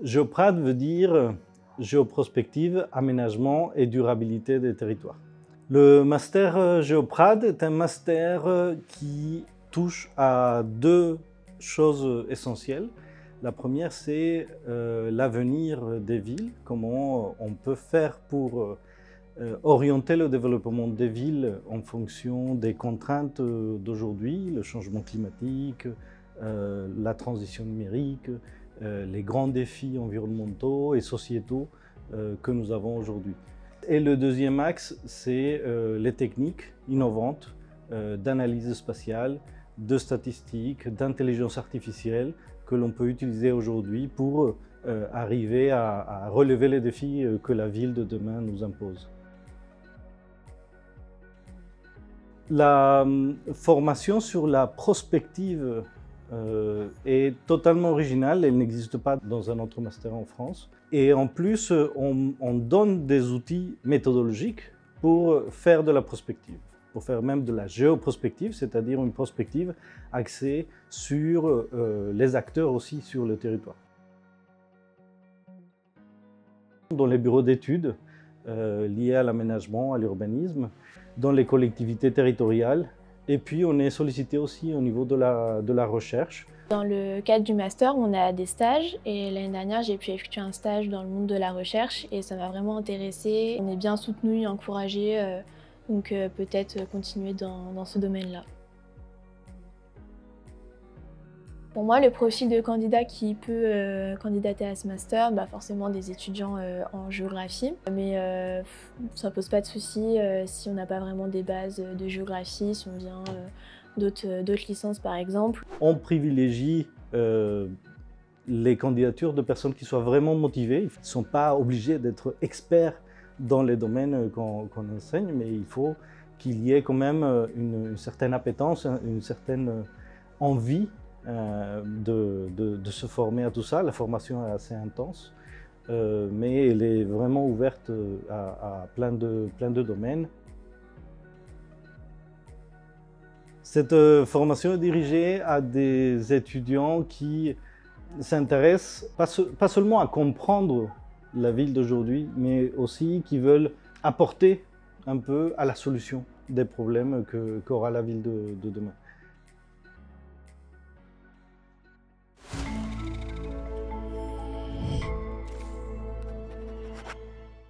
Géoprad veut dire géoprospective, aménagement et durabilité des territoires. Le master Géoprad est un master qui touche à deux choses essentielles. La première, c'est l'avenir des villes, comment on peut faire pour orienter le développement des villes en fonction des contraintes d'aujourd'hui, le changement climatique, la transition numérique, les grands défis environnementaux et sociétaux que nous avons aujourd'hui. Et le deuxième axe, c'est les techniques innovantes d'analyse spatiale, de statistiques, d'intelligence artificielle que l'on peut utiliser aujourd'hui pour arriver à relever les défis que la ville de demain nous impose. La formation sur la prospective est totalement originale, elle n'existe pas dans un autre master en France. Et en plus, on donne des outils méthodologiques pour faire de la prospective, pour faire même de la géoprospective, c'est-à-dire une prospective axée sur les acteurs aussi sur le territoire. Dans les bureaux d'études liés à l'aménagement, à l'urbanisme, dans les collectivités territoriales, et puis on est sollicité aussi au niveau de la recherche. Dans le cadre du master, on a des stages et l'année dernière, j'ai pu effectuer un stage dans le monde de la recherche et ça m'a vraiment intéressée. On est bien soutenu et encouragé, donc peut-être continuer dans ce domaine-là. Pour moi, le profil de candidat qui peut candidater à ce master, forcément des étudiants en géographie. Mais ça ne pose pas de souci si on n'a pas vraiment des bases de géographie, si on vient d'autres licences par exemple. On privilégie les candidatures de personnes qui soient vraiment motivées. Ils ne sont pas obligés d'être experts dans les domaines qu'on enseigne, mais il faut qu'il y ait quand même une certaine appétence, une certaine envie de se former à tout ça. La formation est assez intense, mais elle est vraiment ouverte à plein de domaines. Cette formation est dirigée à des étudiants qui s'intéressent pas seulement à comprendre la ville d'aujourd'hui, mais aussi qui veulent apporter un peu à la solution des problèmes qu'aura la ville de demain.